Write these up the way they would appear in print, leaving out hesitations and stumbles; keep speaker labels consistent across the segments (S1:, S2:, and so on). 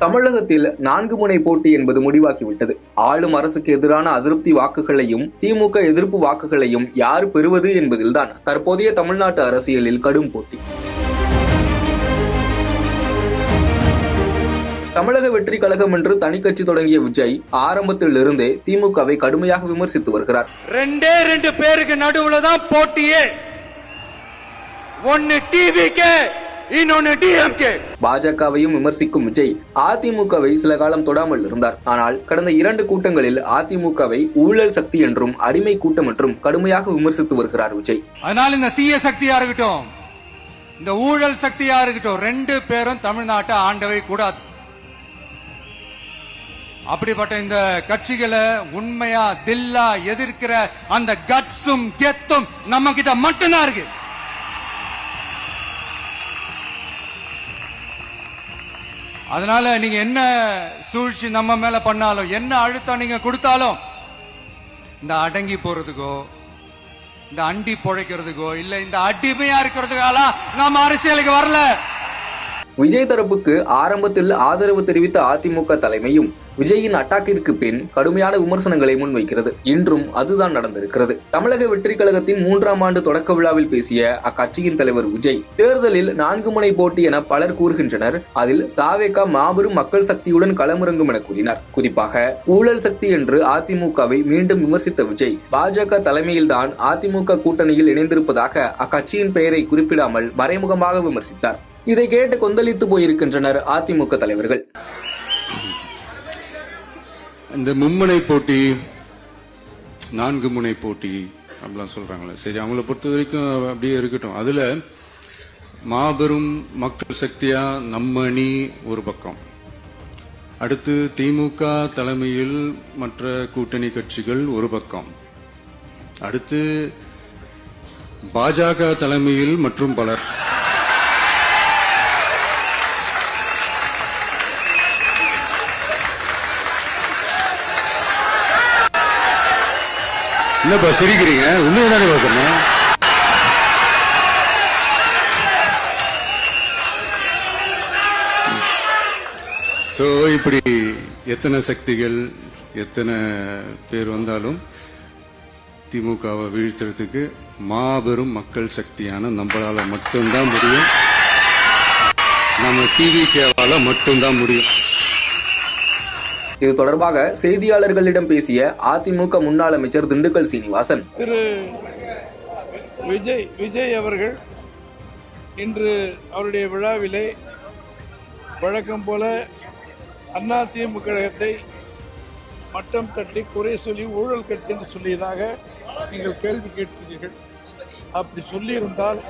S1: தமிழகத்தில் 4 முனை போட்டி என்பது முடிவாகிவிட்டது. ஆளும் அரசுக்கு எதிரான அதிருப்தி வாக்குகளையும் திமுக எதிர்ப்பு வாக்குகளையும் யார் பெறுவது என்பதில்தான் தற்போதைய தமிழ்நாட்டு அரசியலில் கடும் போட்டி. தமிழக வெற்றி கழகம் என்று தனி கட்சி தொடங்கிய விஜய் ஆரம்பத்தில் இருந்தே திமுகவை கடுமையாக விமர்சித்து வருகிறார்.
S2: 2 பேருக்கு நடுவுல தான் போட்டியே. ஒன்னு டிவிகே, இன்னொன்னு டிஎம்கே.
S1: பாஜகவையும் விமர்சிக்கும் விஜய் அதிமுகவை சில காலம் தொடாமல் இருந்தார். ஆனால் கடந்த 2 கூட்டங்களில் அதிமுகவை ஊழல் சக்தி என்றும் அடிமை கூட்டம் என்றும் கடுமையாக விமர்சித்து வருகிறார் விஜய்.
S2: அதனால இந்த தீய சக்தியா இருக்கட்டும், இந்த ஊழல் சக்தியா இருக்கட்டும், 2 பேரும் தமிழ்நாட்டை ஆண்டவை கூடாது. அப்படிப்பட்ட இந்த கட்சிகளை உண்மையா தில்லா எதிர்க்கிற அந்த கட்ஸும் கெத்தும் நம்ம கிட்ட மட்டும்தான் இருக்கு. அதனால நீங்க என்ன சூழ்ச்சி நம்ம மேல பண்ணாலும், என்ன அழுத்தம் நீங்க கொடுத்தாலும், இந்த அடங்கி போறதுக்கோ, இந்த அண்டி பொழைக்கிறதுக்கோ, இல்ல இந்த அடிமையா இருக்கிறதுக்கால நாம அரசியலுக்கு வரல.
S1: விஜய் தரப்புக்கு ஆரம்பத்தில் ஆதரவு தெரிவித்த அதிமுக தலைமையும் விஜயின் அட்டாக்கிற்கு பின் கடுமையான விமர்சனங்களை முன்வைக்கிறது. இன்றும் அதுதான் நடந்திருக்கிறது. தமிழக வெற்றி கழகத்தின் 3ஆம் ஆண்டு தொடக்க விழாவில் பேசிய அக்கட்சியின் தலைவர் விஜய், தேர்தலில் 4 முனை போட்டி என பலர் கூறுகின்றனர், அதில் தாவேகா மாபெரும் மக்கள் சக்தியுடன் களமிறங்கும் என கூறினார். குறிப்பாக ஊழல் சக்தி என்று அதிமுகவை மீண்டும் விமர்சித்த விஜய், பாஜக தலைமையில்தான் அதிமுக கூட்டணியில் இணைந்திருப்பதாக அக்கட்சியின் பெயரை குறிப்பிடாமல் மறைமுகமாக விமர்சித்தார். இதை கேட்டு கொந்தளித்து போயிருக்கின்றனர் அதிமுக தலைவர்கள்.
S3: இந்த மும்முனை போட்டி, 4 முனை போட்டி அப்படிலாம் சொல்றாங்களே, சரி, அவங்கள பொறுத்த வரைக்கும் அப்படியே இருக்கட்டும். அதுல மாபெரும் மக்கள் சக்தியா நம்ம அணி ஒரு பக்கம், அடுத்து திமுக தலைமையில் மற்ற கூட்டணி கட்சிகள் ஒரு பக்கம், அடுத்து பாஜக தலைமையில் மற்றும் பலர். என்னப்பா சிரிக்கிறீங்க? உண்மைதானே சொன்னேன். சோ இப்படி எத்தனை சக்திகள், எத்தனை பேர் வந்தாலும் திமுகவை வீழ்த்துறதுக்கு மாபெரும் மக்கள் சக்தியான நம்மளால மட்டும்தான் முடியும். நம்ம டிவிகேவால மட்டும்தான் முடியும்.
S1: இது தொடர்பாக செய்தியாளர்களிடம் பேசிய அதிமுக முன்னாள் அமைச்சர் திண்டுக்கல் சீனிவாசன்,
S4: திரு விஜய் அவர்கள் இன்று அவருடைய விழாவிலே வழக்கம் போல அதிமுக கழகத்தை மட்டம் தட்டி குறை சொல்லி ஊழல் கட்சி என்று சொல்லியதாக நீங்கள் கேள்வி கேட்கிறீர்கள். அப்படி சொல்லியிருந்தால்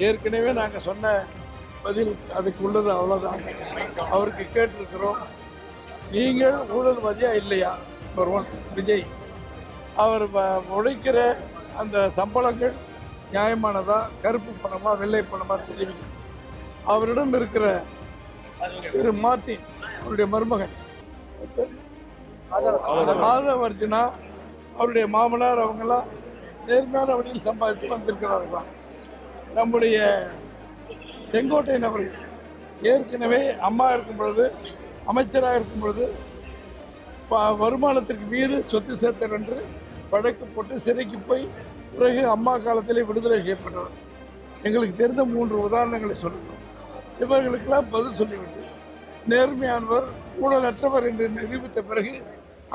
S4: ஏற்கனவே நாங்கள் சொன்ன பதில் அதுக்கு உள்ளது அவ்வளோதான். அவருக்கு கேட்டிருக்கிறோம், நீங்கள் ஊழல்வாதியா இல்லையா? நம்பர் 1 விஜய், அவர் உழைக்கிற அந்த சம்பளங்கள் நியாயமானதா, கருப்பு பணமா வெள்ளை பணமா தெரிவிக்கும். அவரிடம் இருக்கிற திரு மார்ட்டின், அவருடைய மருமகன் ஆதவர்ஜுனா, அவருடைய மாமனார், அவங்கெல்லாம் நேர்மையான வழியில் சம்பாதித்து வந்திருக்கிறார்களாம். நம்முடைய செங்கோட்டையன் அவர்கள் ஏற்கனவே அம்மா இருக்கும் பொழுது, அமைச்சராக இருக்கும் பொழுது வருமானத்திற்கு மீது சொத்து சேர்த்தர் என்று வழக்கு போட்டு சிறைக்கு போய் பிறகு அம்மா காலத்திலே விடுதலை செய்யப்பட்டவர். எங்களுக்கு தெரிந்த 3 உதாரணங்களை சொல்லுகிறோம். இவர்களுக்கெல்லாம் பதில் சொல்லிவிட்டு நேர்மையானவர், ஊழலற்றவர் என்று நிரூபித்த பிறகு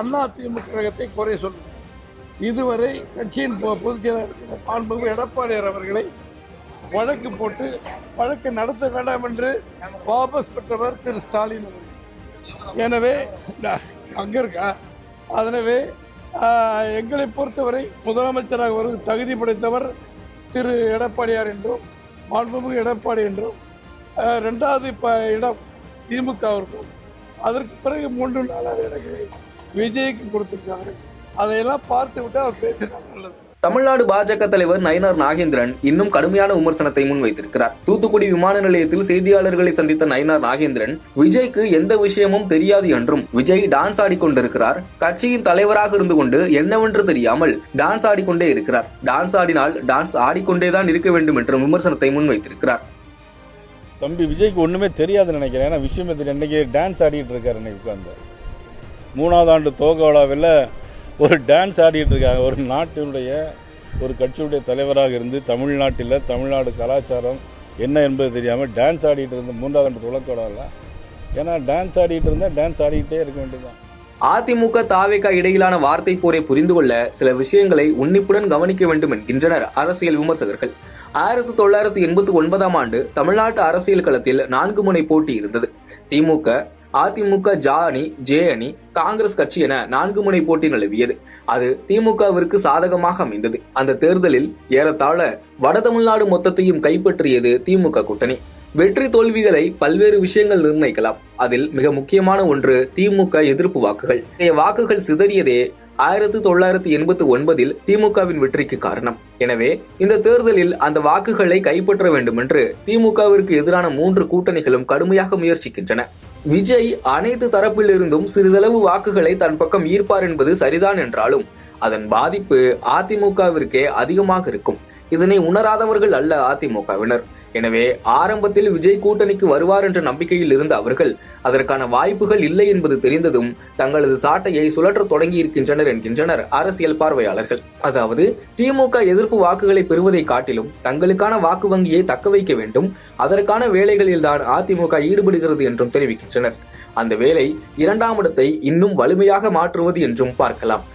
S4: அதிமுக கழகத்தை குறை சொல்லுங்கள். இதுவரை கட்சியின் பொதுச் செயலாளர் மாண்புமிகு எடப்பாடியார் அவர்களை வழக்கு போட்டு வழக்கு நடத்த வேண்டாம் என்று வாபஸ் பெற்றவர் திரு ஸ்டாலின் அவர்கள். எனவே அங்க இருக்கா, அதனவே எங்களை பொறுத்தவரை முதலமைச்சராக ஒரு தகுதி படைத்தவர் திரு எடப்பாடியார் என்றும், மாண்புமிகு எடப்பாடி என்றும், 2வது இடம் திமுகவிற்கும், அதற்கு பிறகு 3 4வது இடங்களை விஜய்க்கு கொடுத்திருக்காங்க. அதையெல்லாம் பார்த்து விட்டு அவர் பேசினார் நல்லது.
S1: தமிழ்நாடு பாஜக தலைவர் நயினார் நாகேந்திரன் இன்னும் கடுமையான விமர்சனத்தை முன்வைத்திருக்கிறார். தூத்துக்குடி விமான நிலையத்தில் செய்தியாளர்களை சந்தித்த நயினார் நாகேந்திரன், விஜய்க்கு எந்த விஷயமும் தெரியாது என்றும், விஜய் டான்ஸ் ஆடிக்கொண்டிருக்கிறார், கட்சியின் தலைவராக இருந்து கொண்டு என்னவென்று தெரியாமல் டான்ஸ் ஆடிக்கொண்டே இருக்கிறார், டான்ஸ் ஆடினால் டான்ஸ் ஆடிக்கொண்டேதான் இருக்க வேண்டும் என்ற விமர்சனத்தை முன்வைத்திருக்கிறார்.
S5: தம்பி விஜய்க்கு ஒன்றுமே தெரியாதுன்னு நினைக்கிறேன். ஏன்னா விஷயமே தெரியும். இன்றைக்கி டான்ஸ் ஆடிட்டு இருக்காரு. இன்றைக்கி உட்காந்து 3வது ஆண்டு துவக்க விழாவில் ஒரு டான்ஸ் ஆடிட்டு இருக்காங்க. ஒரு நாட்டினுடைய ஒரு கட்சியுடைய தலைவராக இருந்து தமிழ்நாட்டில் தமிழ்நாடு கலாச்சாரம் என்ன என்பது தெரியாமல் டான்ஸ் ஆடிட்டு இருந்த 3வது ஆண்டு துவக்க விழாவில். ஏன்னா டான்ஸ் ஆடிட்டு இருந்தால் டான்ஸ் ஆடிக்கிட்டே இருக்க வேண்டியதுதான்.
S1: அதிமுக தாவேக இடையிலான வார்த்தை போரை புரிந்து கொள்ள சில விஷயங்களை உன்னிப்புடன் கவனிக்க வேண்டும் என்கின்றனர் அரசியல் விமர்சகர்கள். 1989ஆம் ஆண்டு தமிழ்நாட்டு அரசியல் களத்தில் 4 முனை போட்டி இருந்தது. திமுக, அதிமுக, ஜ அணி, ஜே அணி, காங்கிரஸ் கட்சி என 4 முனை போட்டி நிலவியது. அது திமுகவிற்கு சாதகமாக அமைந்தது. அந்த தேர்தலில் ஏறத்தாழ வட தமிழ்நாடு மொத்தத்தையும் கைப்பற்றியது திமுக கூட்டணி. வெற்றி தோல்விகளை பல்வேறு விஷயங்கள் நிர்ணயிக்கலாம். அதில் மிக முக்கியமான ஒன்று திமுக எதிர்ப்பு வாக்குகள். வாக்குகள் சிதறியதே 1989இல் திமுகவின் வெற்றிக்கு காரணம். எனவே இந்த தேர்தலில் அந்த வாக்குகளை கைப்பற்ற வேண்டும் என்று திமுகவிற்கு எதிரான 3 கூட்டணிகளும் கடுமையாக முயற்சிக்கின்றன. விஜய் அனைத்து தரப்பிலிருந்தும் சிறிதளவு வாக்குகளை தன் பக்கம் ஈர்ப்பார் என்பது சரிதான் என்றாலும் அதன் பாதிப்பு அதிமுகவிற்கே அதிகமாக இருக்கும். இதனை உணராதவர்கள் அல்ல அதிமுகவினர். எனவே ஆரம்பத்தில் விஜய் கூட்டணிக்கு வருவார் என்ற நம்பிக்கையில் இருந்த அவர்கள் அதற்கான வாய்ப்புகள் இல்லை என்பது தெரிந்ததும் தங்களது சாட்டையை சுழற்ற தொடங்கி இருக்கின்றனர் என்கின்றனர் அரசியல் பார்வையாளர்கள். அதாவது திமுக எதிர்ப்பு வாக்குகளை பெறுவதை காட்டிலும் தங்களுக்கான வாக்கு வங்கியை தக்க வைக்க வேண்டும், அதற்கான வேலைகளில்தான் அதிமுக ஈடுபடுகிறது என்றும் தெரிவிக்கின்றனர். அந்த வேலை 2ஆம் இடத்தை இன்னும் வலிமையாக மாற்றுவது என்றும் பார்க்கலாம்.